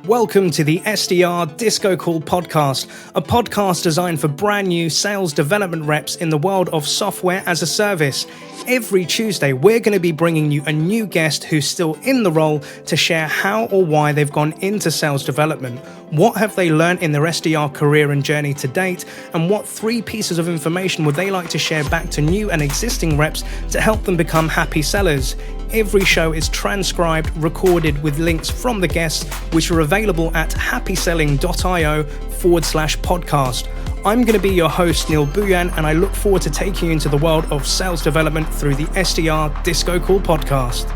Welcome to the SDR DiscoCall podcast, a podcast designed for brand new sales development reps in the world of software as a service. Every Tuesday, we're going to be bringing you a new guest who's still in the role to share how or why they've gone into sales development. What have they learned in their SDR career and journey to date? And what 3 pieces of information would they like to share back to new and existing reps to help them become happy sellers? Every show is transcribed, recorded with links from the guests, which are available at happyselling.io/podcast. I'm going to be your host, Neil Buyan, and I look forward to taking you into the world of sales development through the SDR DiscoCall podcast.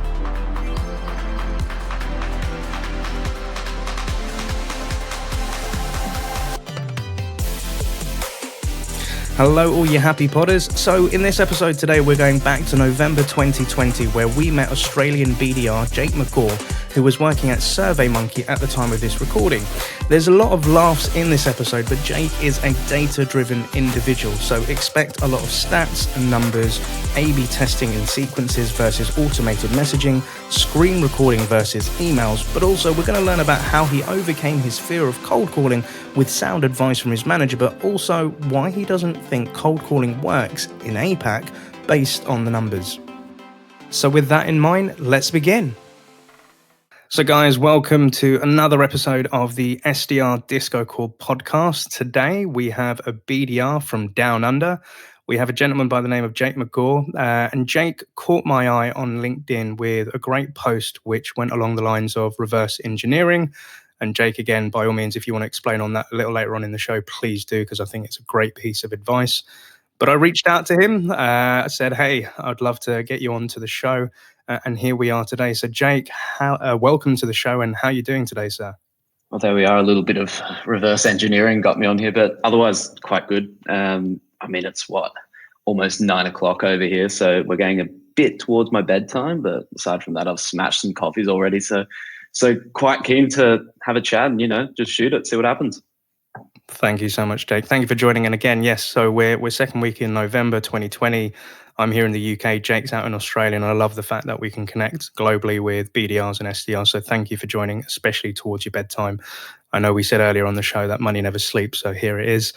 Hello all you happy podders. So in this episode today we're going back to November 2020 where we met Australian BDR Jake McGaw, who was working at SurveyMonkey at the time of this recording. There's a lot of laughs in this episode, but Jake is a data-driven individual, so expect a lot of stats and numbers, A/B testing in sequences versus automated messaging, screen recording versus emails, but also we're going to learn about how he overcame his fear of cold calling with sound advice from his manager, but also why he doesn't think cold calling works in APAC based on the numbers. So with that in mind, let's begin. So guys, welcome to another episode of the SDR DiscoCall podcast. Today we have a BDR from Down Under. We have a gentleman by the name of Jake McGaw, and Jake caught my eye on LinkedIn with a great post which went along the lines of reverse engineering. And Jake, again, by all means, if you want to explain on that a little later on in the show, please do, because I think it's a great piece of advice. But I reached out to him, I said, hey, I'd love to get you onto the show. And here we are today. So Jake, welcome to the show, and how are you doing today, sir? Well, there we are. A little bit of reverse engineering got me on here, but otherwise quite good. It's almost 9 o'clock over here. So we're going a bit towards my bedtime, but aside from that, I've smashed some coffees already. So quite keen to have a chat and, just shoot it, see what happens. Thank you so much, Jake. Thank you for joining. And again, yes, so we're second week in November 2020. I'm here in the UK. Jake's out in Australia, and I love the fact that we can connect globally with BDRs and SDRs. So thank you for joining, especially towards your bedtime. I know we said earlier on the show that money never sleeps, so here it is.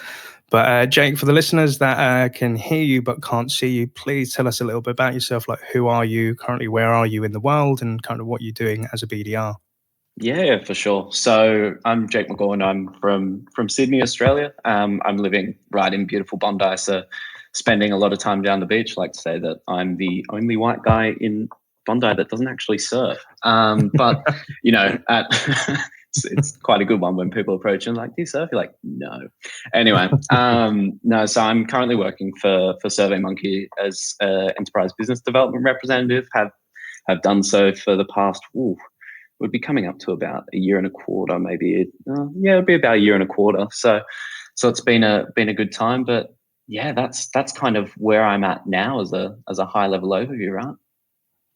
But Jake, for the listeners that can hear you but can't see you, please tell us a little bit about yourself. Like, who are you currently? Where are you in the world? And kind of what you're doing as a BDR. Yeah, for sure. So I'm Jake McGaw, and I'm from Sydney, Australia. I'm living right in beautiful Bondi, so spending a lot of time down the beach. I like to say that I'm the only white guy in Bondi that doesn't actually surf. But it's quite a good one when people approach and like, do you surf? You're like, no. Anyway, no. So I'm currently working for SurveyMonkey as an enterprise business development representative. Have done so for the past. Would be coming up to about a year and a quarter, maybe. It'd be about a year and a quarter. So it's been a good time, but yeah, that's kind of where I'm at now as a high level overview, right?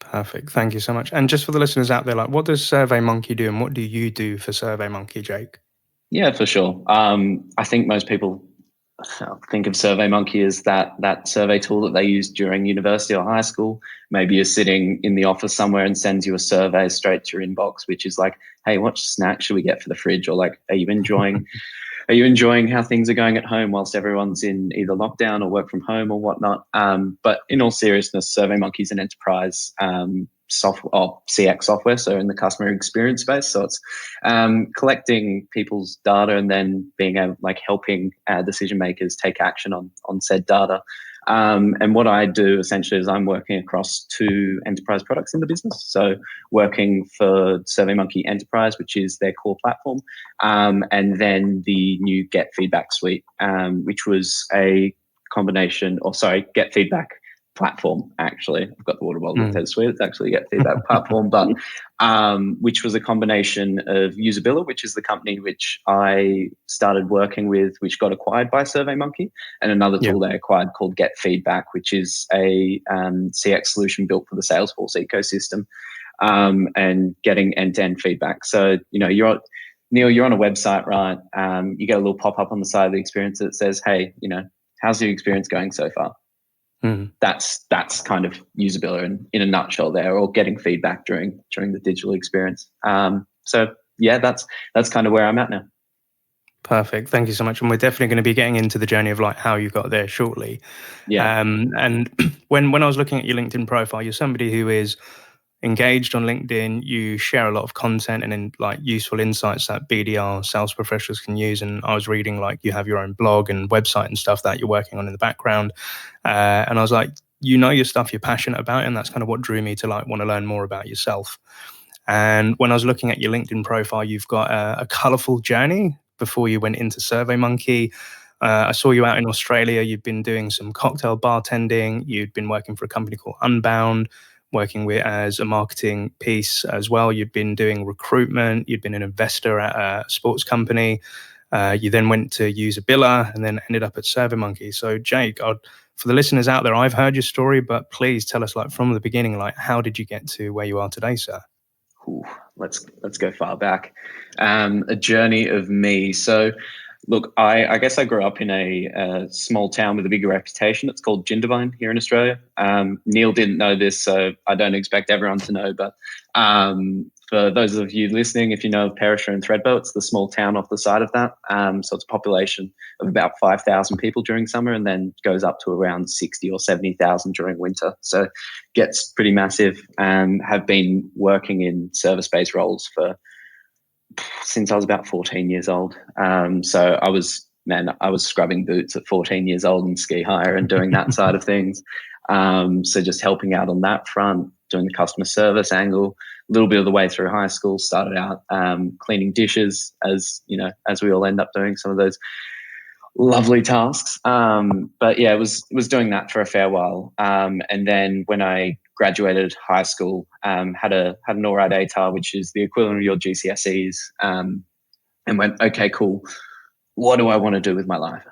Perfect. Thank you so much. And just for the listeners out there, like, what does SurveyMonkey do, and what do you do for SurveyMonkey, Jake? Yeah, for sure. I think most people think of SurveyMonkey as that survey tool that they use during university or high school. Maybe you're sitting in the office somewhere and sends you a survey straight to your inbox, which is like, hey, what snack should we get for the fridge? Or like, are you enjoying how things are going at home whilst everyone's in either lockdown or work from home or whatnot? But in all seriousness, SurveyMonkey is an enterprise software or CX software, so in the customer experience space. So it's collecting people's data and then being helping decision makers take action on said data. And what I do essentially is I'm working across 2 enterprise products in the business. So working for SurveyMonkey Enterprise, which is their core platform, and then the new Get Feedback suite, which was a combination, Get Feedback platform, actually. I've got the water bottle that says suite. It's actually Get Feedback platform, but which was a combination of Usabilla, which is the company which I started working with, which got acquired by SurveyMonkey, and another tool they acquired called Get Feedback, which is a CX solution built for the Salesforce ecosystem, and getting end-to-end feedback. So, you're on a website, right? You get a little pop-up on the side of the experience that says, hey, how's your experience going so far? That's kind of Usabilla in a nutshell there, or getting feedback during the digital experience. So yeah, that's kind of where I'm at now. Perfect. Thank you so much. And we're definitely going to be getting into the journey of like how you got there shortly. Yeah. And when I was looking at your LinkedIn profile, you're somebody who is engaged on LinkedIn. You share a lot of content and in like useful insights that BDR sales professionals can use. And I was reading like you have your own blog and website and stuff that you're working on in the background. And I was like, you know your stuff, you're passionate about it, and that's kind of what drew me to like want to learn more about yourself. And when I was looking at your LinkedIn profile, you've got a colorful journey before you went into SurveyMonkey. I saw you out in Australia. You've been doing some cocktail bartending. You'd been working for a company called Unbound, working with as a marketing piece as well. You'd been doing recruitment. You'd been an investor at a sports company. You then went to use a biller and then ended up at SurveyMonkey. So Jake, for the listeners out there, I've heard your story, but please tell us like from the beginning, like how did you get to where you are today, sir? Ooh, let's go far back. A journey of me. So, look, I guess I grew up in a small town with a big reputation. It's called Jindabyne here in Australia. Neil didn't know this, so I don't expect everyone to know. But for those of you listening, if you know of Perisher and Thredbo, it's the small town off the side of that. So it's a population of about 5,000 people during summer, and then goes up to around 60 or 70,000 during winter. So gets pretty massive. Have been working in service-based roles since I was about 14 years old. So I was scrubbing boots at 14 years old in ski hire and doing that side of things. So just helping out on that front, doing the customer service angle, a little bit of the way through high school, started out cleaning dishes, as you know, as we all end up doing some of those lovely tasks. But yeah, it was doing that for a fair while. And then when I graduated high school, had an all right ATAR, which is the equivalent of your GCSEs, and went, okay, cool. What do I want to do with my life?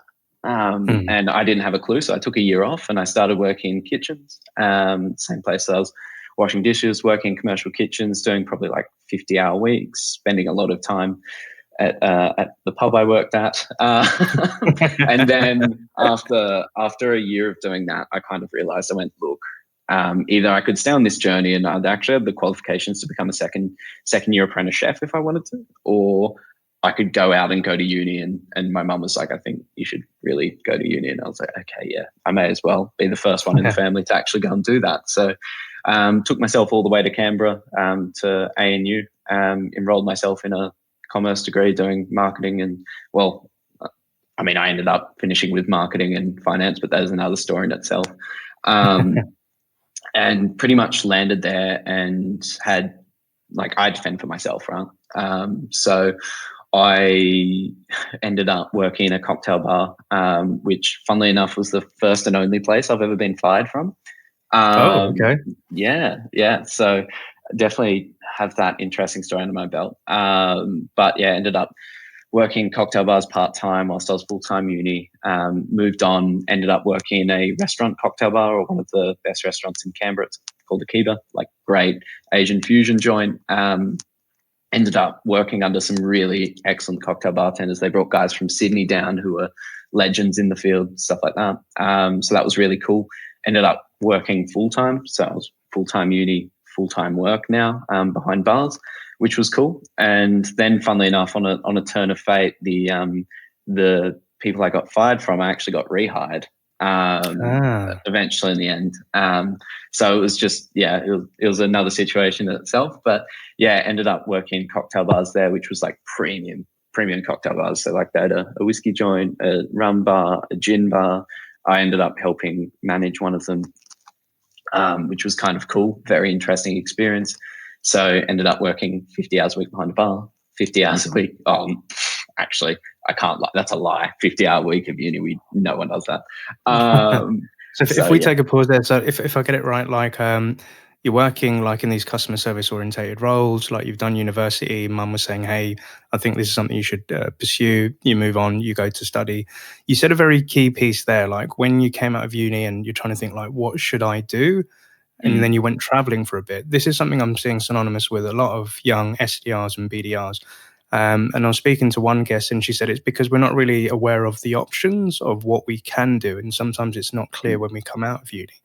And I didn't have a clue, so I took a year off and I started working in kitchens. Same place I was washing dishes, working in commercial kitchens, doing probably like 50-hour weeks, spending a lot of time at the pub I worked at. And then after a year of doing that, I kind of realized, I went, look, either I could stay on this journey and I'd actually have the qualifications to become a second year apprentice chef if I wanted to, or I could go out and go to uni. And my mum was like, I think you should really go to uni. And I was like, okay, yeah, I may as well be the first one in the family to actually go and do that. So took myself all the way to Canberra, to ANU, enrolled myself in a commerce degree doing marketing. And well, I mean, I ended up finishing with marketing and finance, but that is another story in itself. And pretty much landed there and had, like, I had to fend for myself, right? So I ended up working in a cocktail bar, which funnily enough was the first and only place I've ever been fired from. Okay. Yeah. So definitely have that interesting story under my belt. But yeah, ended up working cocktail bars part-time whilst I was full-time uni. Moved on, ended up working in a restaurant cocktail bar, or one of the best restaurants in Canberra. It's called Akiba, like great Asian fusion joint. Ended up working under some really excellent cocktail bartenders. They brought guys from Sydney down who were legends in the field, stuff like that. So that was really cool. Ended up working full-time. So I was full-time uni, full-time work now, behind bars, which was cool. And then funnily enough, on a turn of fate, the people I got fired from, I actually got rehired. Eventually in the end. So it was just, yeah, it was another situation in itself. But yeah, ended up working in cocktail bars there, which was like premium cocktail bars. So like they had a whiskey joint, a rum bar, a gin bar. I ended up helping manage one of them, which was kind of cool, very interesting experience. So ended up working 50 hours a week behind a bar, 50 hours a week. Actually, I can't lie. That's a lie. 50-hour week of uni. No one does that. So if we take a pause there, so if I get it right, like you're working like in these customer service orientated roles, like you've done university, mum was saying, hey, I think this is something you should pursue. You move on, you go to study. You said a very key piece there, like when you came out of uni and you're trying to think like, what should I do? And then you went traveling for a bit. This is something I'm seeing synonymous with a lot of young SDRs and BDRs. And I was speaking to one guest and she said it's because we're not really aware of the options of what we can do. And sometimes it's not clear when we come out of uni.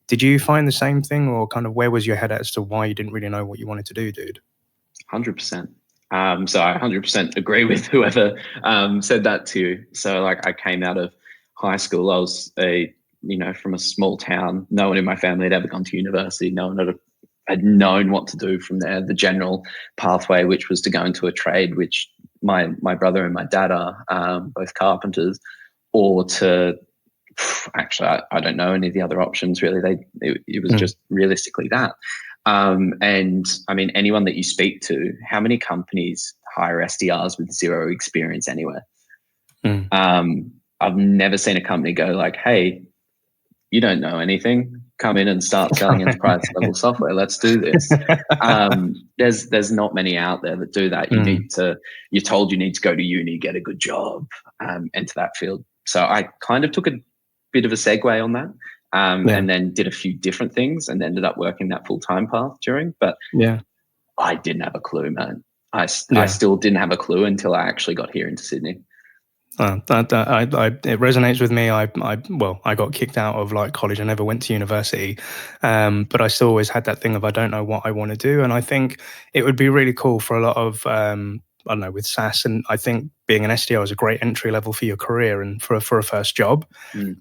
Did you find the same thing, or kind of where was your head at as to why you didn't really know what you wanted to do, dude? 100%. So I 100% agree with whoever said that to you. So like I came out of high school, I was from a small town. No one in my family had ever gone to university. No one had known what to do from there. The general pathway, which was to go into a trade, which my brother and my dad are both carpenters, or to actually I don't know any of the other options really. It was just realistically that. And I mean, anyone that you speak to, how many companies hire SDRs with zero experience anywhere? I've never seen a company go like, hey, you don't know anything. Come in and start selling enterprise level software. Let's do this. There's not many out there that do that. You're told you need to go to uni, get a good job, enter that field. So I kind of took a bit of a segue on that. And then did a few different things and ended up working that full-time path during. But I didn't have a clue, man. I still didn't have a clue until I actually got here into Sydney. It resonates with me. I got kicked out of like college. I never went to university, but I still always had that thing of I don't know what I want to do. And I think it would be really cool for a lot of I don't know, with SaaS, and I think being an SDR is a great entry level for your career and for a first job.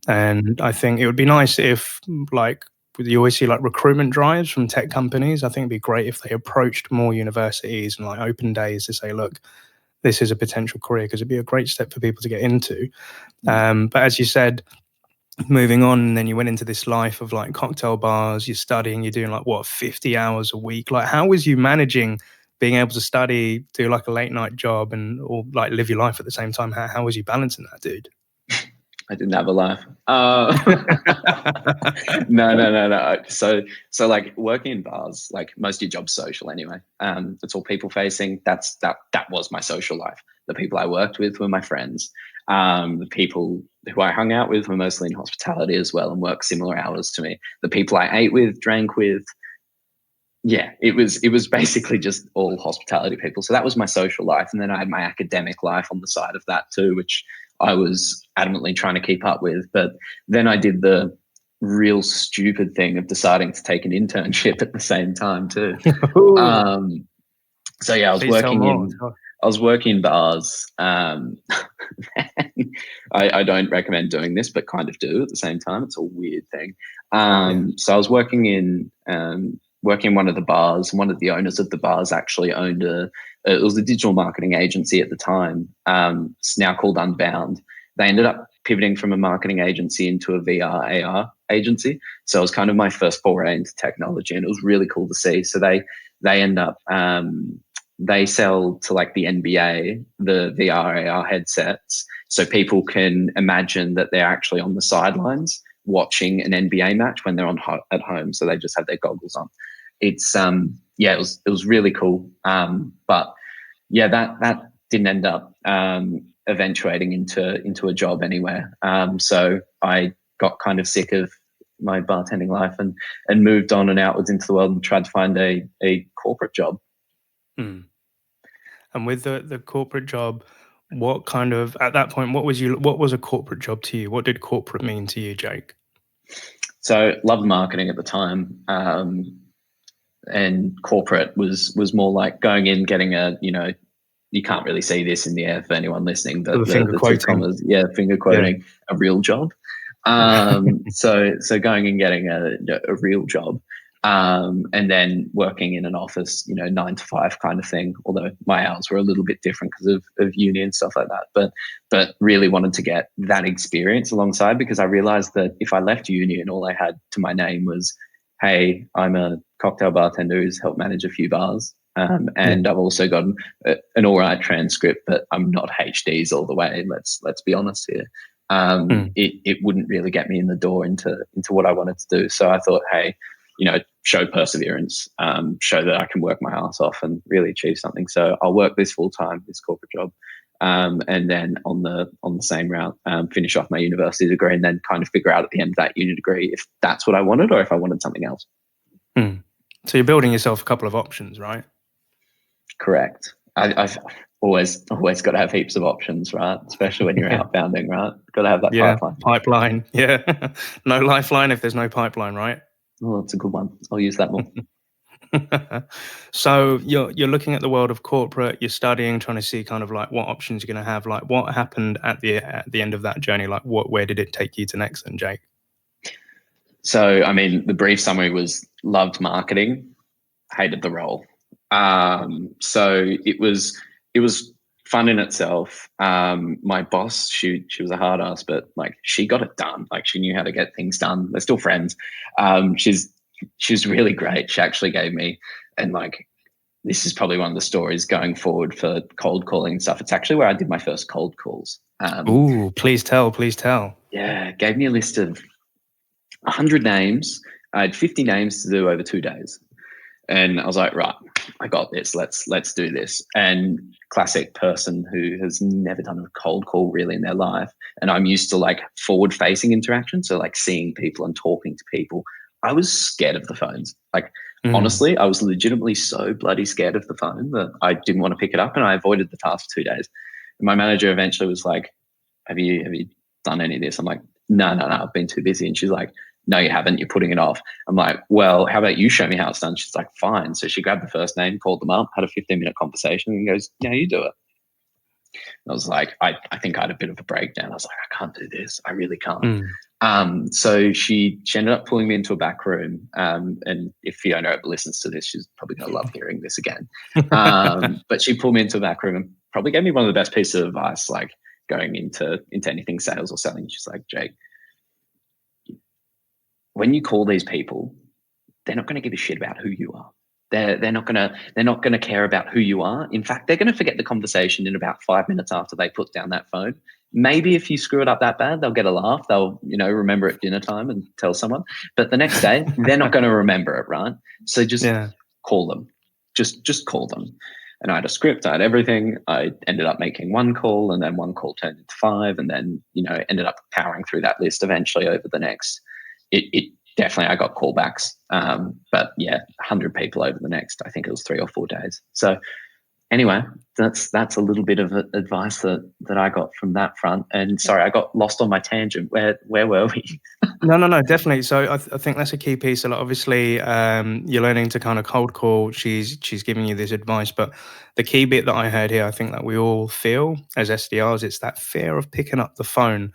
And I think it would be nice if, like, you always see like recruitment drives from tech companies. I think it'd be great if they approached more universities and like open days to say, look, this is a potential career, because it'd be a great step for people to get into. But as you said, moving on, and then you went into this life of like cocktail bars, you're studying, you're doing like 50 hours a week. Like, how was you managing being able to study, do like a late night job, and or like live your life at the same time? How was you balancing that, dude? I didn't have a life. No. So like working in bars, like most of your job's social anyway. It's all people facing. That was my social life. The people I worked with were my friends. The people who I hung out with were mostly in hospitality as well and worked similar hours to me. The people I ate with, drank with, it was basically just all hospitality people. So that was my social life. And then I had my academic life on the side of that too, which I was adamantly trying to keep up with. But then I did the real stupid thing of deciding to take an internship at the same time too. So yeah, I was working in bars. I don't recommend doing this, but kind of do at the same time. It's a weird thing. So I was working in one of the bars. One of the owners of the bars actually owned it was a digital marketing agency at the time. It's now called Unbound. They ended up pivoting from a marketing agency into a VR AR agency. So it was kind of my first foray into technology, and it was really cool to see. So they end up they sell to like the NBA the VR AR headsets, so people can imagine that they're actually on the sidelines watching an NBA match when they're at home. So they just have their goggles on. It's it was really cool. But yeah, that didn't end up eventuating into a job anywhere. So I got kind of sick of my bartending life and moved on and outwards into the world and tried to find a corporate job. And with the corporate job, what kind of, at that point, what was a corporate job to you? What did corporate mean to you, Jake? So loved marketing at the time. And corporate was more like going in, getting you can't really see this in the air for anyone listening, but the finger quoting a real job. So going and getting a real job, and then working in an office, 9 to 5 kind of thing. Although my hours were a little bit different because of uni and stuff like that. But really wanted to get that experience alongside, because I realized that if I left uni and all I had to my name was, hey, I'm a cocktail bartender who's helped manage a few bars. And I've also got an all right transcript, but I'm not HDs all the way. Let's be honest here. It wouldn't really get me in the door into what I wanted to do. So I thought, hey, show perseverance, show that I can work my ass off and really achieve something. So I'll work this full time, this corporate job, and then on the same route, finish off my university degree, and then kind of figure out at the end of that uni degree if that's what I wanted or if I wanted something else. So you're building yourself a couple of options, right? Correct. I've always got to have heaps of options, right? Especially when you're outbounding, right? Got to have that pipeline. Yeah. No lifeline if there's no pipeline, right? Oh, that's a good one. I'll use that more. So you're looking at the world of corporate, you're studying, trying to see kind of like what options you're going to have. Like what happened at the end of that journey? Like where did it take you to next then, Jake? So, I mean, the brief summary was loved marketing, hated the role. So it was fun in itself. My boss, she was a hard ass, but like she got it done. Like she knew how to get things done. They're still friends. She's really great. She actually gave me, and like this is probably one of the stories going forward for cold calling and stuff. It's actually where I did my first cold calls. Ooh, please tell, please tell. Yeah, gave me a list of 100 names. I had 50 names to do over 2 days. And I was like, right, I got this. Let's do this. And classic person who has never done a cold call really in their life. And I'm used to like forward facing interaction. So like seeing people and talking to people. I was scared of the phones. Like honestly, I was legitimately so bloody scared of the phone that I didn't want to pick it up and I avoided the task for 2 days. And my manager eventually was like, have you done any of this? I'm like, no, I've been too busy. And she's like, no, you haven't. You're putting it off. I'm like, well, how about you show me how it's done? She's like, fine. So she grabbed the first name, called them up, had a 15-minute conversation and goes, yeah, you do it. And I was like, I think I had a bit of a breakdown. I was like, I can't do this. I really can't. So she ended up pulling me into a back room. And if Fiona ever listens to this, she's probably going to love hearing this again. But she pulled me into a back room and probably gave me one of the best pieces of advice, like going into anything sales or selling. She's like, Jake, when you call these people, they're not going to give a shit about who you are. They're not going to care about who you are. In fact, they're going to forget the conversation in about 5 minutes after they put down that phone. Maybe if you screw it up that bad, they'll get a laugh. They'll, remember at dinner time and tell someone. But the next day, they're not going to remember it, right? So just call them. Just call them. And I had a script, I had everything. I ended up making one call, and then one call turned into 5, and then ended up powering through that list eventually over the next. It definitely, I got callbacks, but yeah, 100 people over the next, I think it was 3 or 4 days. So anyway, that's a little bit of advice that I got from that front. And sorry, I got lost on my tangent. Where were we? No, definitely. So I think that's a key piece. So obviously, you're learning to kind of cold call. She's giving you this advice, but the key bit that I heard here, I think that we all feel as SDRs, it's that fear of picking up the phone.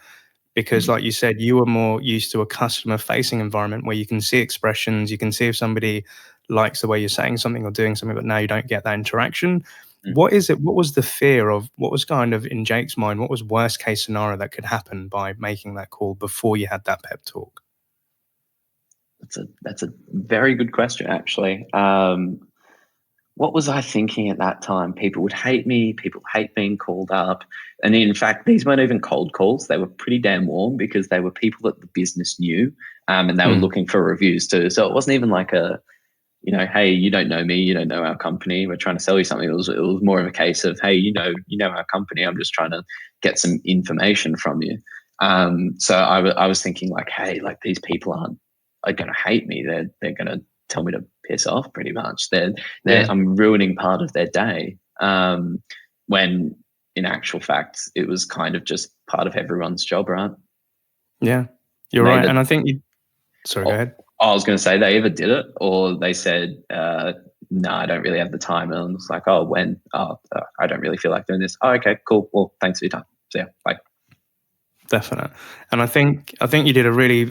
Because like you said, you were more used to a customer facing environment where you can see expressions, you can see if somebody likes the way you're saying something or doing something, but now you don't get that interaction. What is it? What was the fear of, what was kind of in Jake's mind, what was worst case scenario that could happen by making that call before you had that pep talk? That's a very good question, actually. What was I thinking at that time? People would hate me. People hate being called up. And in fact, these weren't even cold calls. They were pretty damn warm because they were people that the business knew, and they were looking for reviews too. So it wasn't even like a, hey, you don't know me, you don't know our company, we're trying to sell you something. It was more of a case of, hey, you know our company. I'm just trying to get some information from you. So I was thinking like, hey, like these people are going to hate me. They're going to tell me to piss off pretty much. I'm ruining part of their day. When in actual fact, it was kind of just part of everyone's job, right? Yeah, you're right. And I think sorry, go ahead. I was going to say they either did it or they said, no, I don't really have the time. And it's like, oh, when? Oh, I don't really feel like doing this. Oh, okay, cool. Well, thanks for your time. So yeah, bye. Definite. And I think you did a really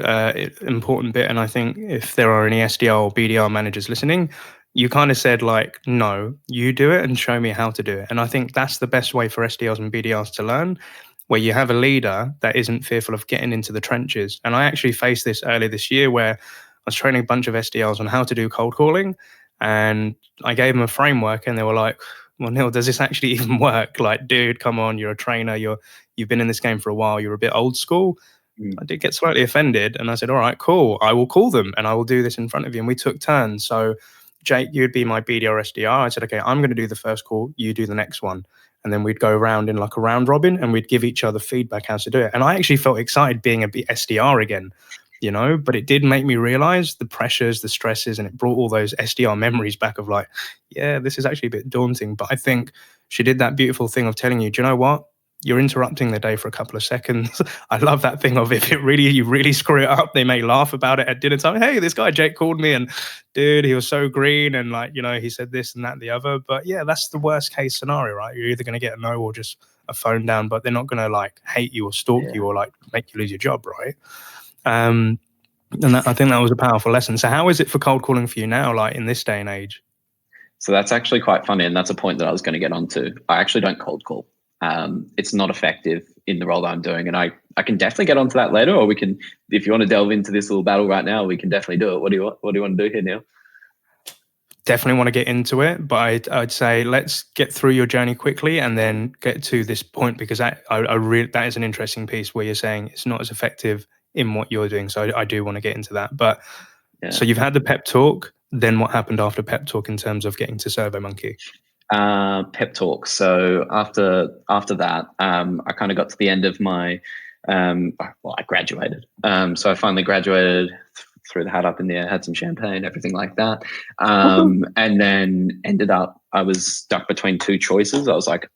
important bit. And I think if there are any SDR or BDR managers listening, you kind of said like, no, you do it and show me how to do it. And I think that's the best way for SDRs and BDRs to learn, where you have a leader that isn't fearful of getting into the trenches. And I actually faced this earlier this year where I was training a bunch of SDRs on how to do cold calling. And I gave them a framework and they were like, well, Neil, does this actually even work? Like, dude, come on, you're a trainer. You've been in this game for a while. You're a bit old school. I did get slightly offended. And I said, all right, cool. I will call them and I will do this in front of you. And we took turns. So Jake, you'd be my BDR SDR. I said, okay, I'm going to do the first call. You do the next one. And then we'd go around in like a round robin and we'd give each other feedback how to do it. And I actually felt excited being a SDR again, but it did make me realize the pressures, the stresses, and it brought all those SDR memories back of like, yeah, this is actually a bit daunting. But I think she did that beautiful thing of telling you, do you know what? you're interrupting the day for a couple of seconds. I love that thing of if you really screw it up, they may laugh about it at dinner time. Hey, this guy Jake called me and dude, he was so green and like, he said this and that and the other. But yeah, that's the worst case scenario, right? You're either going to get a no or just a phone down, but they're not going to like hate you or stalk you or like make you lose your job, right? And I think that was a powerful lesson. So how is it for cold calling for you now, like in this day and age? So that's actually quite funny. And that's a point that I was going to get onto. I actually don't cold call. It's not effective in the role that I'm doing. And I can definitely get onto that later, or we can, if you want to delve into this little battle right now, we can definitely do it. What do you want to do here, Neil? Definitely want to get into it, but I'd say let's get through your journey quickly and then get to this point, because that is an interesting piece where you're saying it's not as effective in what you're doing. So I do want to get into that. But so you've had the pep talk. Then what happened after pep talk in terms of getting to SurveyMonkey? Pep talk. So after that, I kind of got to the end of my, I graduated. So I finally graduated, threw the hat up in the air, had some champagne, everything like that. And then ended up, I was stuck between two choices. I was like,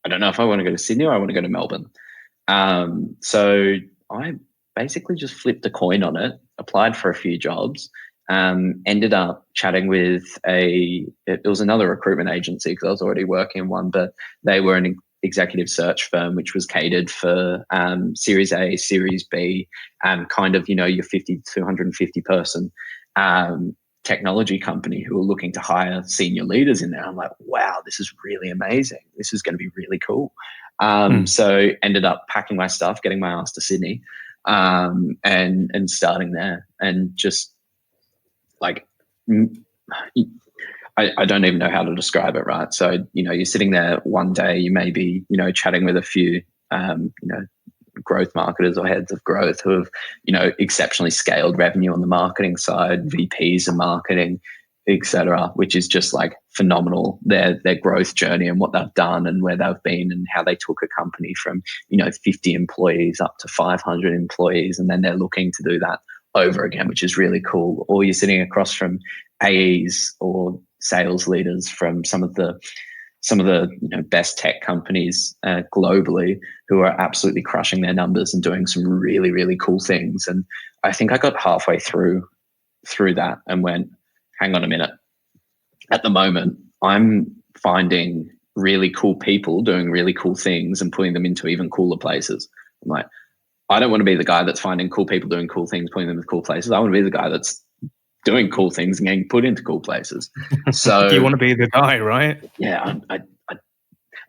I don't know if I want to go to Sydney or I want to go to Melbourne. So I basically just flipped a coin on it, applied for a few jobs, ended up chatting with it was another recruitment agency because I was already working in one, but they were an executive search firm which was catered for Series A, Series B, and kind of, your 50 to 250 person technology company who were looking to hire senior leaders in there. I'm like, wow, this is really amazing. This is going to be really cool. So ended up packing my stuff, getting my ass to Sydney, and starting there, and just like, I don't even know how to describe it, right? So, you're sitting there one day, you may be, chatting with a few, growth marketers or heads of growth who have, exceptionally scaled revenue on the marketing side, VPs of marketing, etc., which is just like phenomenal. Their growth journey and what they've done and where they've been and how they took a company from, 50 employees up to 500 employees. And then they're looking to do that over again, which is really cool. Or you're sitting across from AEs or sales leaders from some of the best tech companies globally who are absolutely crushing their numbers and doing some really, really cool things. And I think I got halfway through that and went, hang on a minute. At the moment, I'm finding really cool people doing really cool things and putting them into even cooler places. I'm like, I don't want to be the guy that's finding cool people doing cool things, putting them in cool places. I want to be the guy that's doing cool things and getting put into cool places. So you want to be the guy, right? Yeah, I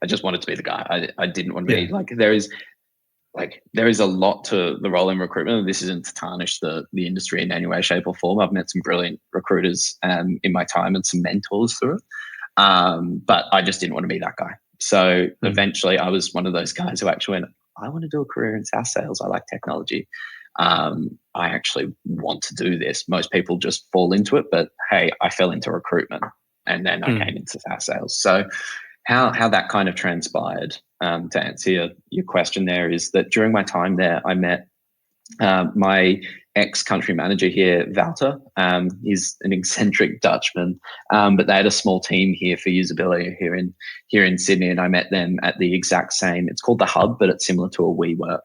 just wanted to be the guy. I didn't want to be like, there is a lot to the role in recruitment. This isn't to tarnish the industry in any way, shape, or form. I've met some brilliant recruiters in my time and some mentors through it. But I just didn't want to be that guy. So eventually I was one of those guys who actually went, I want to do a career in SaaS sales. I like technology. I actually want to do this. Most people just fall into it, but hey, I fell into recruitment and then I came into SaaS sales. So how that kind of transpired, to answer your question there, is that during my time there, I met my ex-country manager here, Wouter. He's an eccentric Dutchman, but they had a small team here for usability here in Sydney, and I met them at the exact same, it's called the Hub, but it's similar to a WeWork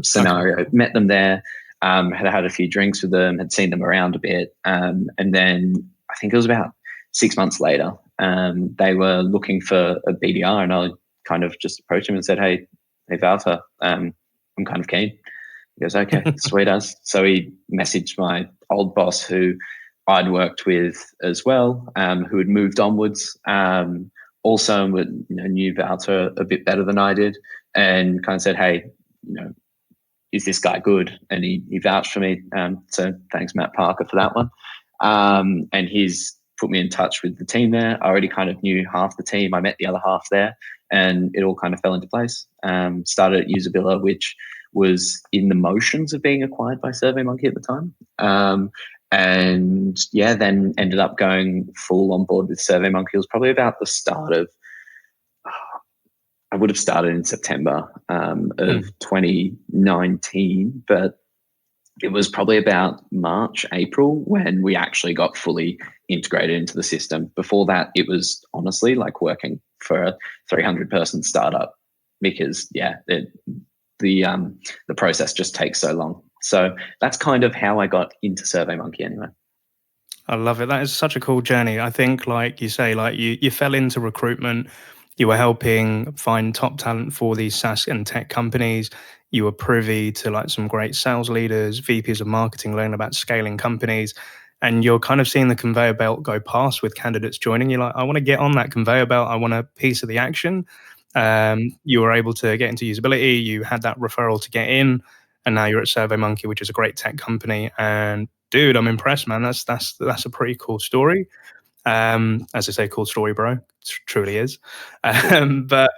scenario. Okay. Met them there, had a few drinks with them, had seen them around a bit, and then I think it was about 6 months later, they were looking for a BDR, and I kind of just approached him and said, hey Wouter, I'm kind of keen. He goes, okay, sweet as. So he messaged my old boss who I'd worked with as well, who had moved onwards, also knew Wouter a bit better than I did, and kind of said, hey, is this guy good? And he vouched for me. So thanks, Matt Parker, for that one. And he's put me in touch with the team there. I already kind of knew half the team. I met the other half there, and it all kind of fell into place. Started at Usabilla, which was in the motions of being acquired by SurveyMonkey at the time. And yeah, then ended up going full on board with SurveyMonkey. It was probably about the start of, I would have started in September of 2019, but it was probably about March, April when we actually got fully integrated into the system. Before that, it was honestly like working for a 300-person startup. because the process just takes so long. So that's kind of how I got into SurveyMonkey anyway. I love it. That is such a cool journey. I think, like you say, like you fell into recruitment. You were helping find top talent for these SaaS and tech companies. You were privy to like some great sales leaders, VPs of marketing, learning about scaling companies. And you're kind of seeing the conveyor belt go past with candidates joining. You're like, I want to get on that conveyor belt. I want a piece of the action. You were able to get into usability. You had that referral to get in. And now you're at SurveyMonkey, which is a great tech company. And dude, I'm impressed, man. That's a pretty cool story. As I say, cool story, bro. It truly is. But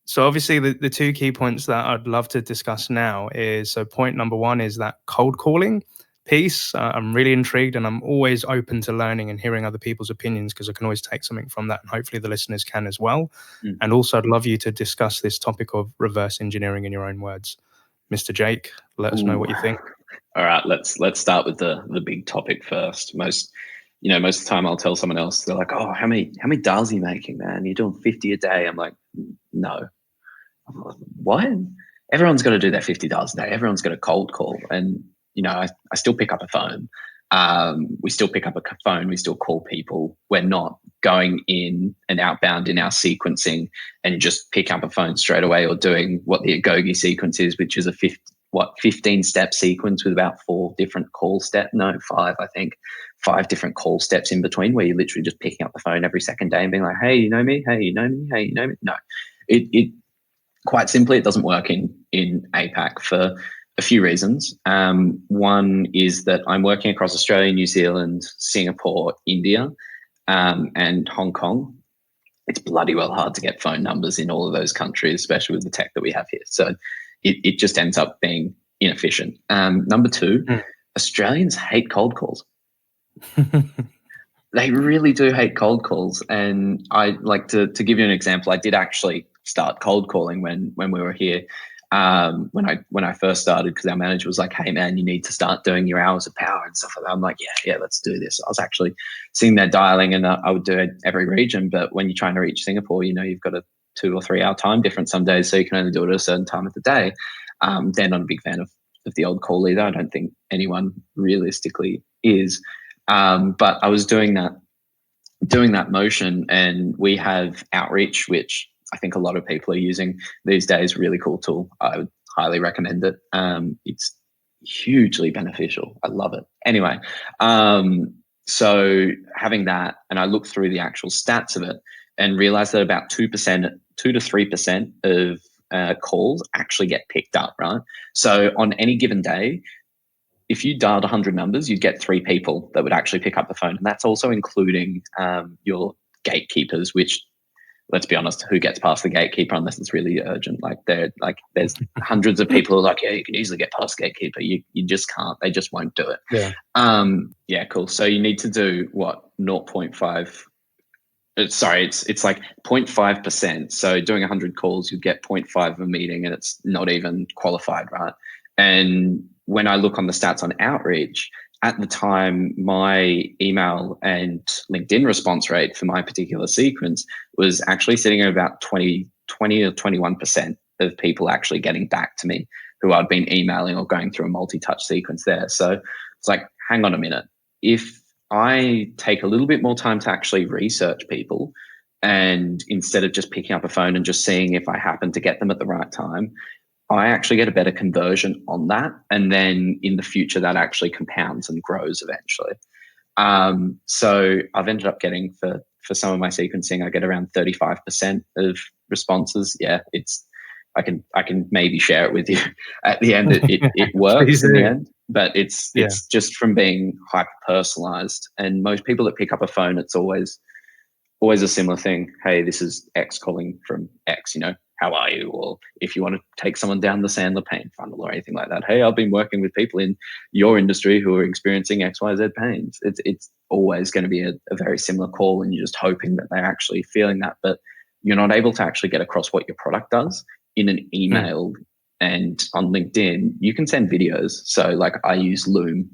so obviously the two key points that I'd love to discuss now is, so point number one is that cold calling piece. I'm really intrigued, and I'm always open to learning and hearing other people's opinions, because I can always take something from that, and hopefully the listeners can as well. And also I'd love you to discuss this topic of reverse engineering in your own words. Mr. Jake, let us know what you think. All right, let's start with the big topic first. Most of the time I'll tell someone else, they're like, oh, how many dials are you making, man? You're doing 50 a day. I'm like, no. I'm like, what? Everyone's got to do their 50 dials a day. Everyone's got to cold call. And, I still pick up a phone. We still pick up a phone. We still call people. We're not going in and outbound in our sequencing and just pick up a phone straight away, or doing what the Agogi sequence is, which is a 15-step sequence with about 5 different call steps in between, where you're literally just picking up the phone every second day and being like, hey, you know me? Hey, you know me? Hey, you know me? No, it quite simply, it doesn't work in APAC for a few reasons. One is that I'm working across Australia, New Zealand, Singapore, India, and Hong Kong. It's bloody well hard to get phone numbers in all of those countries, especially with the tech that we have here. So it just ends up being inefficient. Number two, Australians hate cold calls. They really do hate cold calls. And I like to give you an example. I did actually start cold calling when we were here. When I first started, because our manager was like, hey man, you need to start doing your hours of power and stuff like that. I'm like, yeah, let's do this. I was actually sitting there dialing, and I would do it every region. But when you're trying to reach Singapore, you've got a 2 or 3 hour time difference some days, so you can only do it at a certain time of the day. They're not a big fan of the old call either. I don't think anyone realistically is. But I was doing that motion, and we have Outreach, which I think a lot of people are using these days. Really cool tool. I would highly recommend it. It's hugely beneficial. I love it. Anyway, so having that, and I looked through the actual stats of it and realized that about 2 to 3% of calls actually get picked up, right? So on any given day, if you dialed 100 numbers, you'd get 3 people that would actually pick up the phone. And that's also including your gatekeepers, which, let's be honest, who gets past the gatekeeper unless it's really urgent? There's hundreds of people who are like, yeah, you can easily get past the gatekeeper. You just can't. They just won't do it. Yeah. Cool. So you need to do what? 0.5. Sorry, it's like 0.5%. So doing 100 calls, you get 0.5 of a meeting, and it's not even qualified, right? And when I look on the stats on Outreach, at the time, my email and LinkedIn response rate for my particular sequence was actually sitting at about 20 or 21% of people actually getting back to me who I'd been emailing or going through a multi-touch sequence there. So it's like, hang on a minute. If I take a little bit more time to actually research people, and instead of just picking up a phone and just seeing if I happen to get them at the right time, I actually get a better conversion on that. And then in the future, that actually compounds and grows eventually. So I've ended up getting, for some of my sequencing, I get around 35% of responses. Yeah, I can maybe share it with you at the end. It works in the end, but it's just from being hyper personalized. And most people that pick up a phone, it's always a similar thing. Hey, this is X calling from X, how are you? Or if you want to take someone down the Sandler pain funnel or anything like that, hey, I've been working with people in your industry who are experiencing XYZ pains. It's always going to be a very similar call, and you're just hoping that they're actually feeling that, but you're not able to actually get across what your product does in an email. And on LinkedIn, you can send videos. So like I use Loom,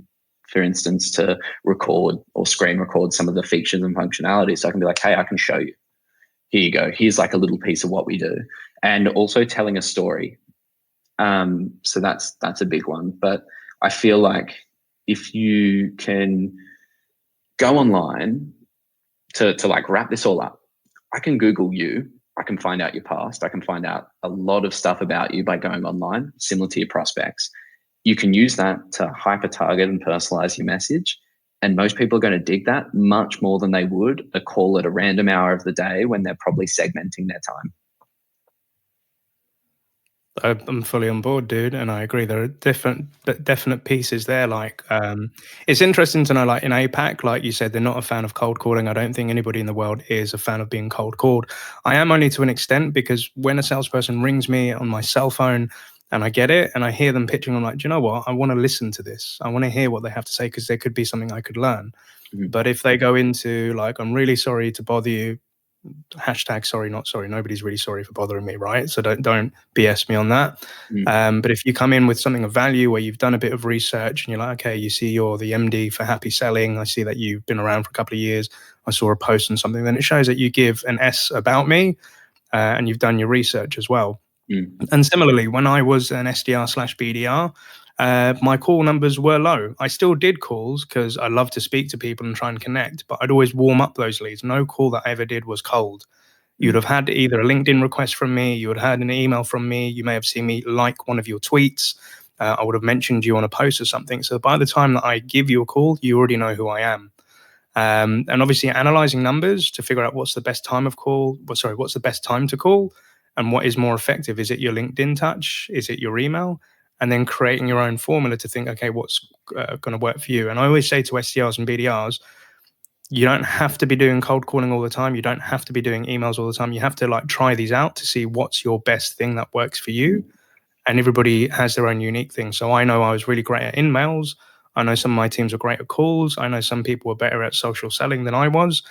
for instance, to record or screen record some of the features and functionality. So I can be like, hey, I can show you. here you go. Here's like a little piece of what we do. And also telling a story. So that's a big one. But I feel like if you can go online to like wrap this all up, I can Google you. I can find out your past. I can find out a lot of stuff about you by going online, similar to your prospects. You can use that to hyper target and personalize your message. And most people are going to dig that much more than they would a call at a random hour of the day when they're probably segmenting their time. I'm fully on board, dude, and I agree. There are definite pieces there. Like, it's interesting to know, like in APAC, like you said, they're not a fan of cold calling. I don't think anybody in the world is a fan of being cold called. I am only to an extent, because when a salesperson rings me on my cell phone and I get it and I hear them pitching, I'm like, do you know what? I want to listen to this. I want to hear what they have to say, because there could be something I could learn. Mm-hmm. But if they go into like, I'm really sorry to bother you, hashtag sorry not sorry, nobody's really sorry for bothering me, right? So don't BS me on that. But if you come in with something of value where you've done a bit of research and you're like, okay, you see you're the MD for Happy Selling, I see that you've been around for a couple of years, I saw a post on something, then it shows that you give an S about me, and you've done your research as well. And similarly, when I was an SDR/BDR, my call numbers were low. I still did calls because I love to speak to people and try and connect, but I'd always warm up those leads. No call that I ever did was cold. You'd have had either a LinkedIn request from me, you would have had an email from me, you may have seen me like one of your tweets, I would have mentioned you on a post or something. So by the time that I give you a call, you already know who I am. And obviously analyzing numbers to figure out what's the best time what's the best time to call and what is more effective. Is it your LinkedIn touch? Is it your email? And then creating your own formula to think, okay, what's going to work for you? And I always say to SDRs and BDRs, you don't have to be doing cold calling all the time. You don't have to be doing emails all the time. You have to like try these out to see what's your best thing that works for you. And everybody has their own unique thing. So I know I was really great at emails. I know some of my teams were great at calls. I know some people were better at social selling than I was.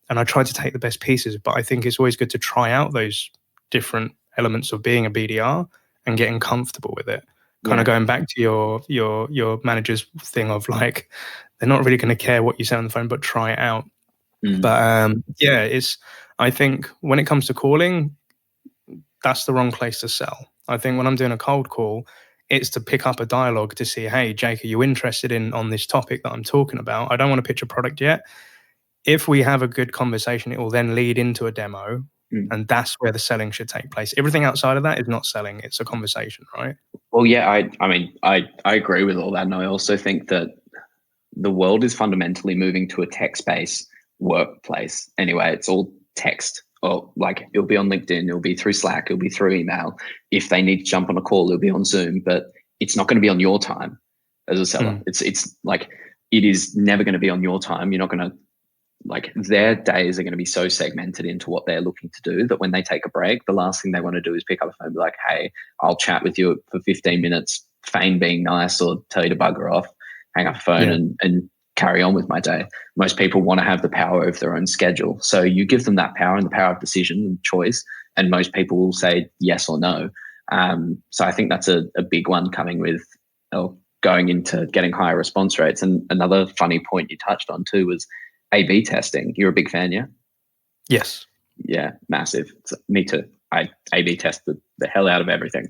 And I tried to take the best pieces. But I think it's always good to try out those different elements of being a BDR and getting comfortable with it. Kind of going back to your manager's thing of like, they're not really going to care what you say on the phone, but try it out. But I think when it comes to calling, that's the wrong place to sell. I think when I'm doing a cold call, it's to pick up a dialogue to see, hey, Jake, are you interested on this topic that I'm talking about? I don't want to pitch a product yet. If we have a good conversation, it will then lead into a demo. And that's where the selling should take place. Everything outside of that is not selling. It's a conversation, right? Well, yeah, I mean, I agree with all that. And I also think that the world is fundamentally moving to a text-based workplace. Anyway, it's all text, or like it'll be on LinkedIn, it'll be through Slack, it'll be through email. If they need to jump on a call, it'll be on Zoom, but it's not going to be on your time as a seller. It's like, it is never going to be on your time. You're not going to, like, their days are going to be so segmented into what they're looking to do that when they take a break, the last thing they want to do is pick up a phone and be like, hey, I'll chat with you for 15 minutes, feign being nice or tell you to bugger off, hang up the phone and carry on with my day. Most people want to have the power over their own schedule. So you give them that power and the power of decision and choice, and most people will say yes or no. So I think that's a big one coming with going into getting higher response rates. And another funny point you touched on too was A/B testing. You're a big fan, yeah? Yes. Yeah, massive. Me too. I A/B tested the hell out of everything,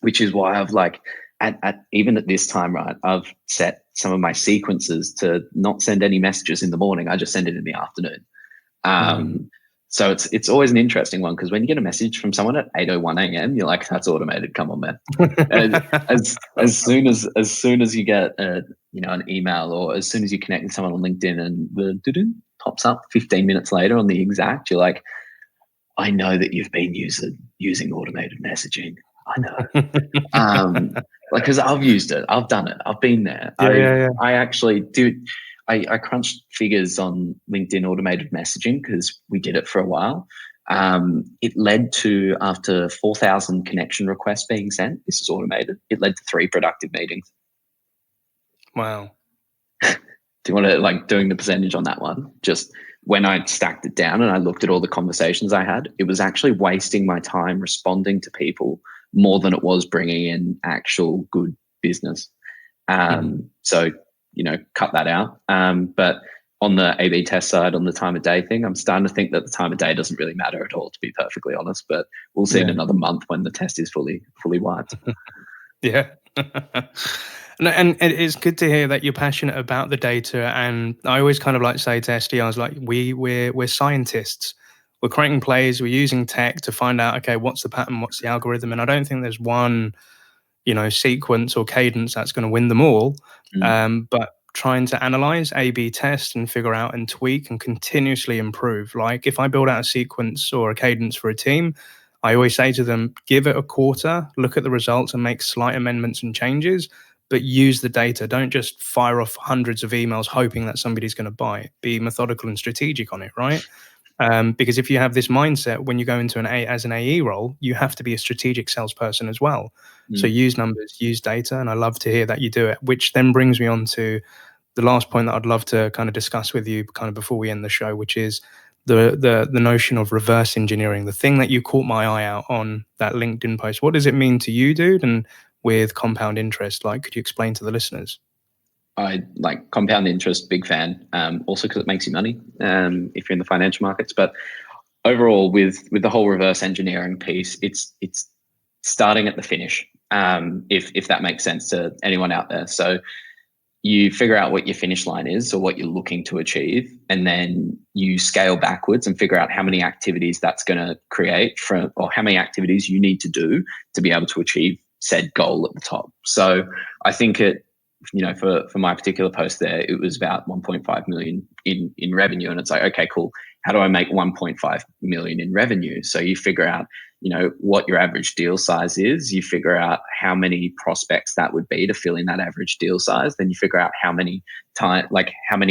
which is why I've like, even at this time, right, I've set some of my sequences to not send any messages in the morning. I just send it in the afternoon. So it's always an interesting one, because when you get a message from someone at 8:01 a.m., you're like, that's automated. Come on, man. And as soon as you get an email, or as soon as you connect with someone on LinkedIn and the pops up 15 minutes later on the exact, you're like, I know that you've been using automated messaging. I know. Like, because I've used it, I've done it, I've been there. I actually do. I crunched figures on LinkedIn automated messaging because we did it for a while. It led to, after 4,000 connection requests being sent, this is automated, it led to 3 productive meetings. Wow. Do you want to, like, doing the percentage on that one? Just when I stacked it down and I looked at all the conversations I had, it was actually wasting my time responding to people more than it was bringing in actual good business. So, cut that out. But on the A/B test side, on the time of day thing, I'm starting to think that the time of day doesn't really matter at all, to be perfectly honest. But we'll see in another month when the test is fully wiped. Yeah. And it's good to hear that you're passionate about the data. And I always kind of like to say to SDRs, like we're scientists. We're creating plays. We're using tech to find out, okay, what's the pattern, what's the algorithm, and I don't think there's one, sequence or cadence that's going to win them all. But trying to analyze, A/B test, and figure out and tweak and continuously improve. Like if I build out a sequence or a cadence for a team, I always say to them, give it a quarter, look at the results and make slight amendments and changes, but use the data. Don't just fire off hundreds of emails hoping that somebody's going to buy it. Be methodical and strategic on it, right? Because if you have this mindset when you go into an AE role, you have to be a strategic salesperson as well. So use numbers, use data, and I love to hear that you do it, which then brings me on to the last point that I'd love to kind of discuss with you kind of before we end the show, which is the notion of reverse engineering, the thing that you caught my eye out on that LinkedIn post. What does it mean to you, dude? And with compound interest, like, could you explain to the listeners? I like compound interest, big fan. Also because it makes you money if you're in the financial markets. But overall, with the whole reverse engineering piece, it's starting at the finish. If that makes sense to anyone out there. So you figure out what your finish line is or what you're looking to achieve, and then you scale backwards and figure out how many activities that's going to create or how many activities you need to do to be able to achieve said goal at the top. So I think for my particular post there, it was about 1.5 million in revenue. And it's like, okay, cool. How do I make 1.5 million in revenue? So you figure out, what your average deal size is. You figure out how many prospects that would be to fill in that average deal size. Then you figure out how many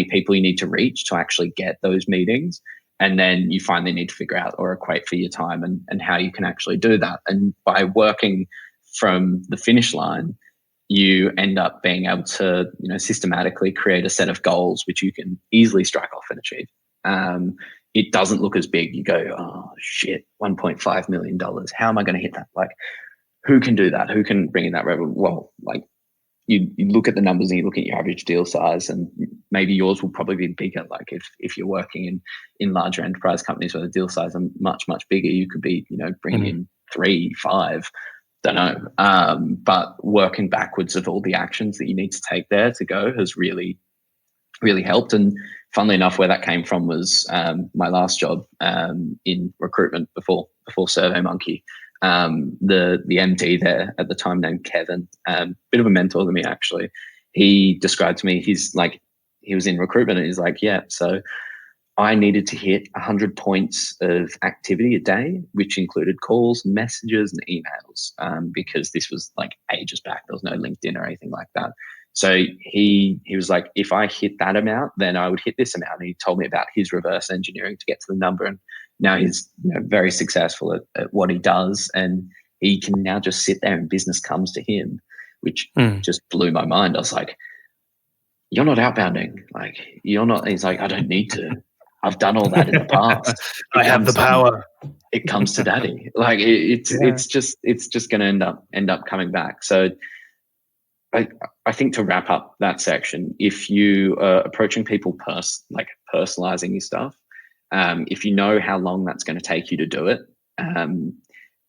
people you need to reach to actually get those meetings. And then you finally need to figure out or equate for your time and how you can actually do that. And by working from the finish line, you end up being able to, systematically create a set of goals which you can easily strike off and achieve. It doesn't look as big. You go, oh shit, $1.5 million. How am I going to hit that? Like, who can do that? Who can bring in that revenue? Well, like you look at the numbers and you look at your average deal size, and maybe yours will probably be bigger. Like if you're working in larger enterprise companies where the deal size are much, much bigger, you could be, bringing in 3, 5, don't know. But working backwards of all the actions that you need to take there to go has really, really helped. And funnily enough, where that came from was my last job in recruitment before SurveyMonkey. The MD there at the time, named Kevin, bit of a mentor to me actually. He described to me, he was in recruitment and he's like, yeah, so I needed to hit 100 points of activity a day, which included calls, messages, and emails, because this was like ages back. There was no LinkedIn or anything like that. So he was like, if I hit that amount, then I would hit this amount. And he told me about his reverse engineering to get to the number. And now he's very successful at what he does. And he can now just sit there and business comes to him, which just blew my mind. I was like, you're not outbounding. Like, you're not. He's like, I don't need to. I've done all that in the past. I have the power. It comes to daddy. Like it's just going to end up coming back. So I think to wrap up that section, if you are approaching people personalizing your stuff, if you know how long that's going to take you to do it, and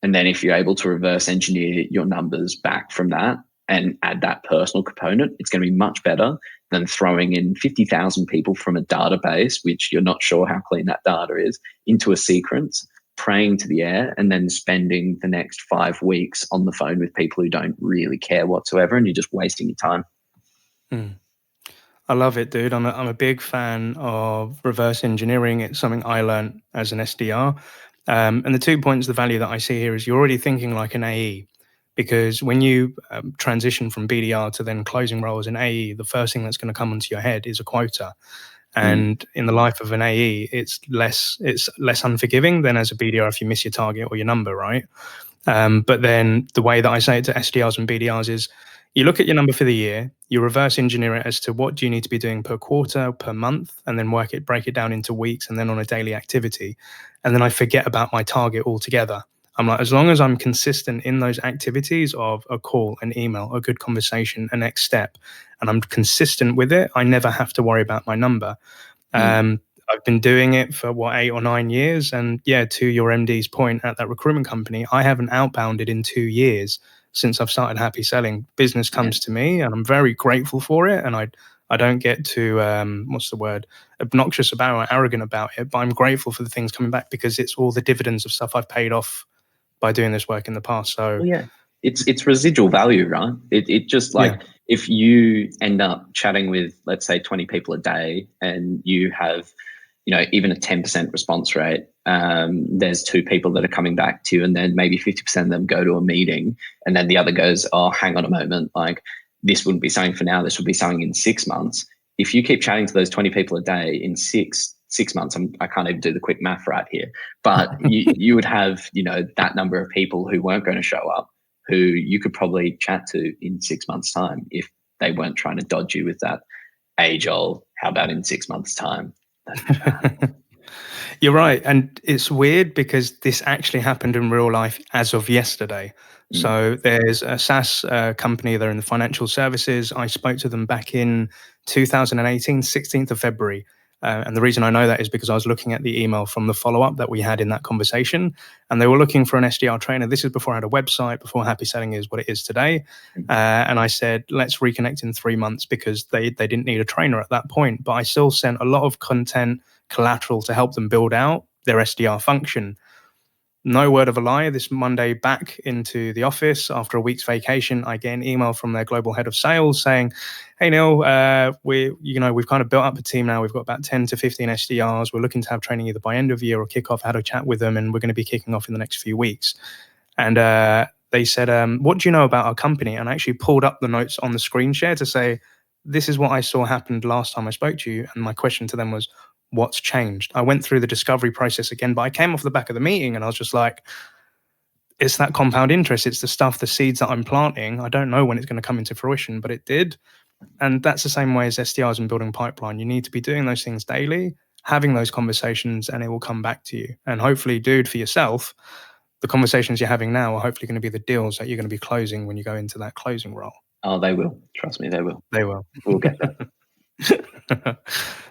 then if you're able to reverse engineer your numbers back from that and add that personal component, it's going to be much better than throwing in 50,000 people from a database, which you're not sure how clean that data is, into a sequence, praying to the air, and then spending the next 5 weeks on the phone with people who don't really care whatsoever, and you're just wasting your time. I love it, dude. I'm a big fan of reverse engineering. It's something I learned as an SDR. And the 2 points, the value that I see here is you're already thinking like an AE. Because when you transition from BDR to then closing roles in AE, the first thing that's going to come onto your head is a quota. And in the life of an AE, it's less unforgiving than as a BDR if you miss your target or your number, right? But then the way that I say it to SDRs and BDRs is you look at your number for the year, you reverse engineer it as to what do you need to be doing per quarter, per month, and then break it down into weeks and then on a daily activity. And then I forget about my target altogether. I'm like, as long as I'm consistent in those activities of a call, an email, a good conversation, a next step, and I'm consistent with it, I never have to worry about my number. I've been doing it for 8 or 9 years. And yeah, to your MD's point at that recruitment company, I haven't outbounded in 2 years since I've started Happy Selling. Business comes to me and I'm very grateful for it. And I don't get too, what's the word, obnoxious about it or arrogant about it, but I'm grateful for the things coming back because it's all the dividends of stuff I've paid off by doing this work in the past. So it's residual value, right? It just like if you end up chatting with, let's say, 20 people a day and you have, even a 10% response rate, there's 2 people that are coming back to you, and then maybe 50% of them go to a meeting, and then the other goes, oh, hang on a moment, like this wouldn't be something for now, this would be something in 6 months. If you keep chatting to those 20 people a day in six months, I can't even do the quick math right here, but you would have, that number of people who weren't going to show up, who you could probably chat to in 6 months' time if they weren't trying to dodge you with that age-old, how about in 6 months' time? You're right. And it's weird because this actually happened in real life as of yesterday. So there's a SaaS company, they're in the financial services. I spoke to them back in 2018, 16th of February. And the reason I know that is because I was looking at the email from the follow-up that we had in that conversation, and they were looking for an SDR trainer. This is before I had a website, before Happy Selling is what it is today. And I said, let's reconnect in 3 months because they didn't need a trainer at that point. But I still sent a lot of content, collateral to help them build out their SDR function. No word of a lie, this Monday back into the office after a week's vacation, I get an email from their global head of sales saying, hey Neil, we've kind of built up a team now. We've got about 10 to 15 SDRs. We're looking to have training either by end of year or kickoff. Had a chat with them and we're going to be kicking off in the next few weeks. And they said, what do you know about our company? And I actually pulled up the notes on the screen share to say, this is what I saw happened last time I spoke to you. And my question to them was, what's changed? I went through the discovery process again, but I came off the back of the meeting and I was just like, it's that compound interest. It's the stuff, the seeds that I'm planting. I don't know when it's going to come into fruition, but it did. And that's the same way as SDRs and building pipeline. You need to be doing those things daily, having those conversations, and it will come back to you. And hopefully, dude, for yourself, the conversations you're having now are hopefully going to be the deals that you're going to be closing when you go into that closing role. Oh, they will. Trust me, they will. They will. We'll get there.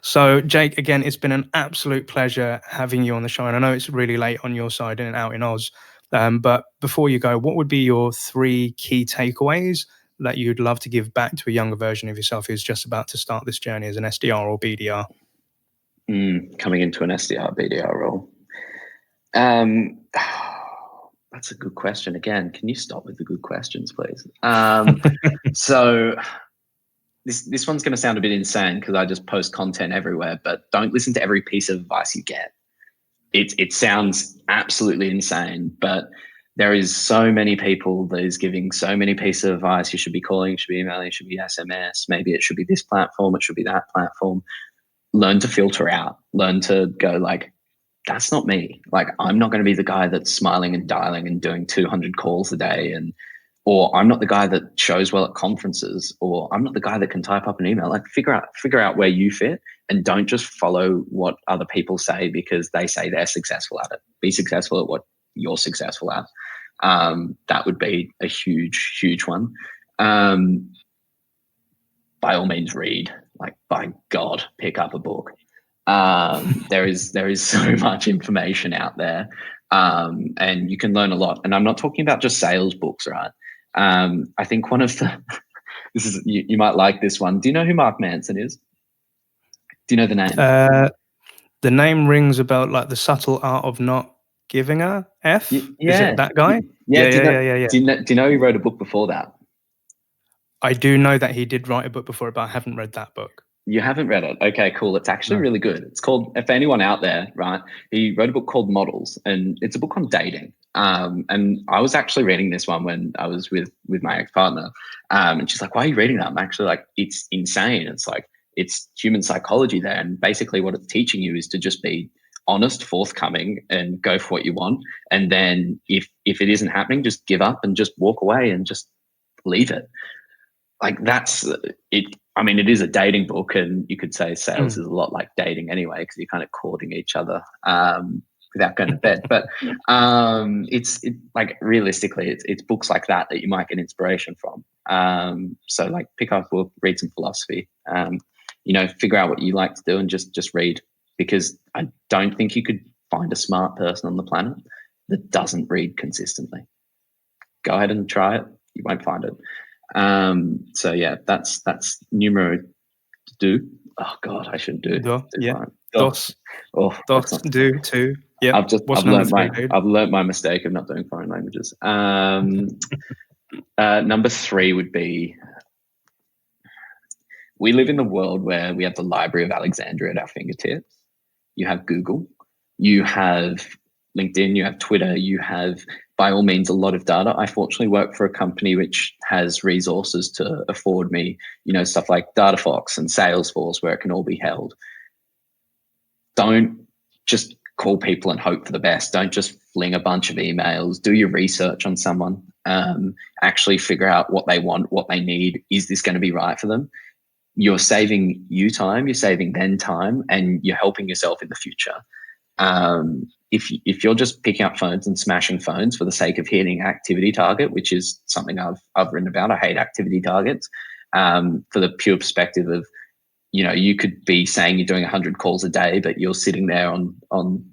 So, Jake, again, it's been an absolute pleasure having you on the show. And I know it's really late on your side and out in Oz. But before you go, what would be your 3 key takeaways that you'd love to give back to a younger version of yourself who's just about to start this journey as an SDR or BDR? Coming into an SDR, BDR role. That's a good question. Again, can you stop with the good questions, please? So this one's going to sound a bit insane because I just post content everywhere, but don't listen to every piece of advice you get. It sounds absolutely insane, but there is so many people that is giving so many pieces of advice. You should be calling, you should be emailing, you should be SMS. Maybe it should be this platform, it should be that platform. Learn to filter out. Learn to go like, that's not me. Like, I'm not going to be the guy that's smiling and dialing and doing 200 calls a day, or I'm not the guy that shows well at conferences, or I'm not the guy that can type up an email. Like, figure out where you fit, and don't just follow what other people say because they say they're successful at it. Be successful at what you're successful at. That would be a huge, huge one. By all means, read. Like, by God, pick up a book. There is so much information out there, and you can learn a lot. And I'm not talking about just sales books, right? I think one of the you might like this one. Do you know who Mark Manson is? Do you know the name? The name rings a bell, like The Subtle Art of Not Giving a F. Is it that guy? Yeah. Do you know he wrote a book before that? I do know that he did write a book before, but I haven't read that book. You haven't read it? Okay, cool. It's actually really good. It's called, if anyone out there, right, he wrote a book called Models, and it's a book on dating. And I was actually reading this one when I was with my ex-partner. And she's like, why are you reading that? I'm actually like, it's insane. It's like, it's human psychology there. And basically what it's teaching you is to just be honest, forthcoming, and go for what you want. And then if it isn't happening, just give up and just walk away and just leave it. Like, that's it. I mean, it is a dating book, and you could say sales is a lot like dating anyway, because you're kind of courting each other without going to bed. But it's like, realistically, it's books like that you might get inspiration from. So like, pick up a book, read some philosophy. figure out what you like to do and just read, because I don't think you could find a smart person on the planet that doesn't read consistently. Go ahead and try it. You won't find it. So yeah, that's numero do. Oh God, I should do. Dos. Dos. Do. Two. Yeah. I've learned my mistake of not doing foreign languages. Number 3 would be, we live in a world where we have the Library of Alexandria at our fingertips. You have Google, you have LinkedIn, you have Twitter, you have, by all means, a lot of data. I fortunately work for a company which has resources to afford me, stuff like DataFox and Salesforce, where it can all be held. Don't just call people and hope for the best. Don't just fling a bunch of emails. Do your research on someone. Actually figure out what they want, what they need. Is this going to be right for them? You're saving you time, you're saving them time, and you're helping yourself in the future. If you're just picking up phones and smashing phones for the sake of hitting an activity target, which is something I've written about, I hate activity targets, for the pure perspective of, you could be saying you're doing 100 calls a day, but you're sitting there on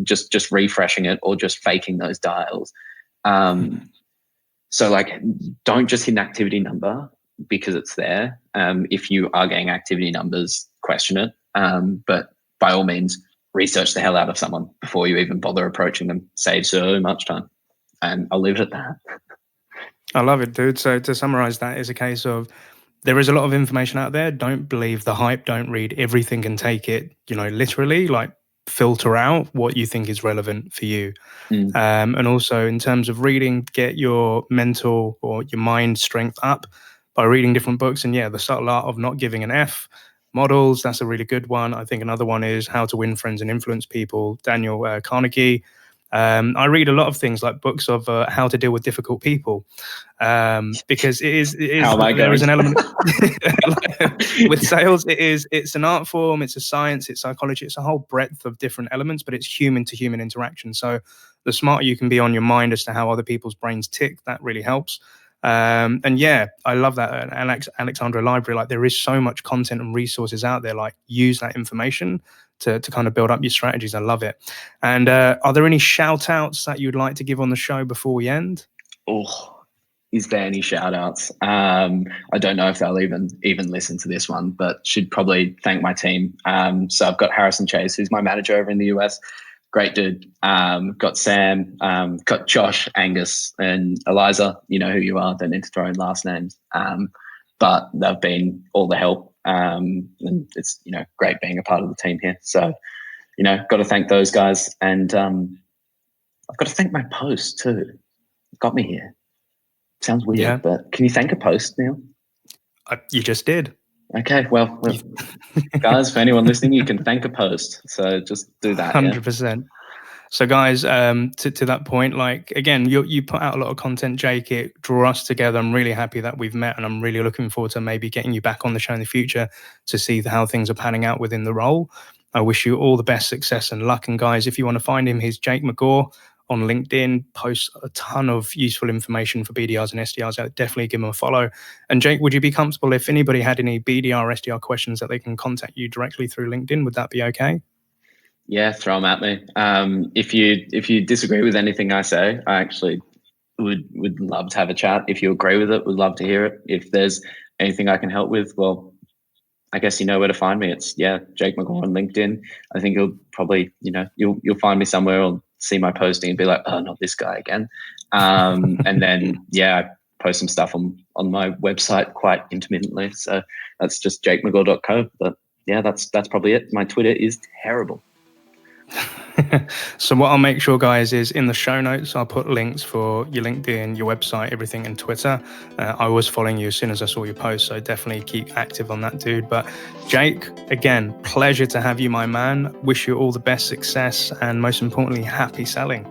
just refreshing it or just faking those dials. So like, don't just hit an activity number because it's there. If you are getting activity numbers, question it. But by all means, research the hell out of someone before you even bother approaching them. Save so much time. And I'll leave it at that. I love it, dude. So to summarize, that is a case of, there is a lot of information out there. Don't believe the hype. Don't read everything and take it, literally. Like, filter out what you think is relevant for you. And also, in terms of reading, get your mental or your mind strength up by reading different books. And yeah, The Subtle Art of Not Giving an F. Models, that's a really good one. I think another one is How to Win Friends and Influence People, Daniel Carnegie. I read a lot of things like books of how to deal with difficult people, because it is there is an element with sales. It's an art form, it's a science, it's psychology, it's a whole breadth of different elements, but it's human to human interaction. So the smarter you can be on your mind as to how other people's brains tick, that really helps. And yeah, I love that Alexandria Library. Like, there is so much content and resources out there. Like, use that information to kind of build up your strategies. I love it. And are there any shout outs that you'd like to give on the show before we end? Oh, is there any shout outs? I don't know if they'll even listen to this one, but should probably thank my team. So I've got Harrison Chase, who's my manager over in the US. Great dude. Got Sam, got Josh, Angus, and Eliza. You know who you are. Don't need to throw in last names. But they've been all the help. And it's, great being a part of the team here. So, got to thank those guys. And I've got to thank my post too. It got me here. Sounds weird, but can you thank a post, Neil? You just did. Okay, well, guys, for anyone listening, you can thank a post. So just do that. 100%. So guys, to that point, like, again, you put out a lot of content, Jake. It drew us together. I'm really happy that we've met, and I'm really looking forward to maybe getting you back on the show in the future to see how things are panning out within the role. I wish you all the best success and luck. And guys, if you want to find him, he's Jake McGaw on LinkedIn, posts a ton of useful information for BDRs and SDRs. I'd definitely give him a follow. And Jake, would you be comfortable if anybody had any BDR or SDR questions that they can contact you directly through LinkedIn? Would that be okay? Yeah, throw them at me. If you disagree with anything I say, I actually would love to have a chat. If you agree with it, would love to hear it. If there's anything I can help with, well, I guess you know where to find me. It's Jake McGaw on LinkedIn. I think you'll probably, you'll find me somewhere or see my posting and be like, oh, not this guy again. And then I post some stuff on my website quite intermittently. So that's just jakemcgaw.co. But yeah, that's probably it. My Twitter is terrible. So what I'll make sure, guys, is in the show notes, I'll put links for your LinkedIn, your website, everything, and Twitter. I was following you as soon as I saw your post, so definitely keep active on that, dude. But Jake, again, pleasure to have you, my man. Wish you all the best success and most importantly, happy selling.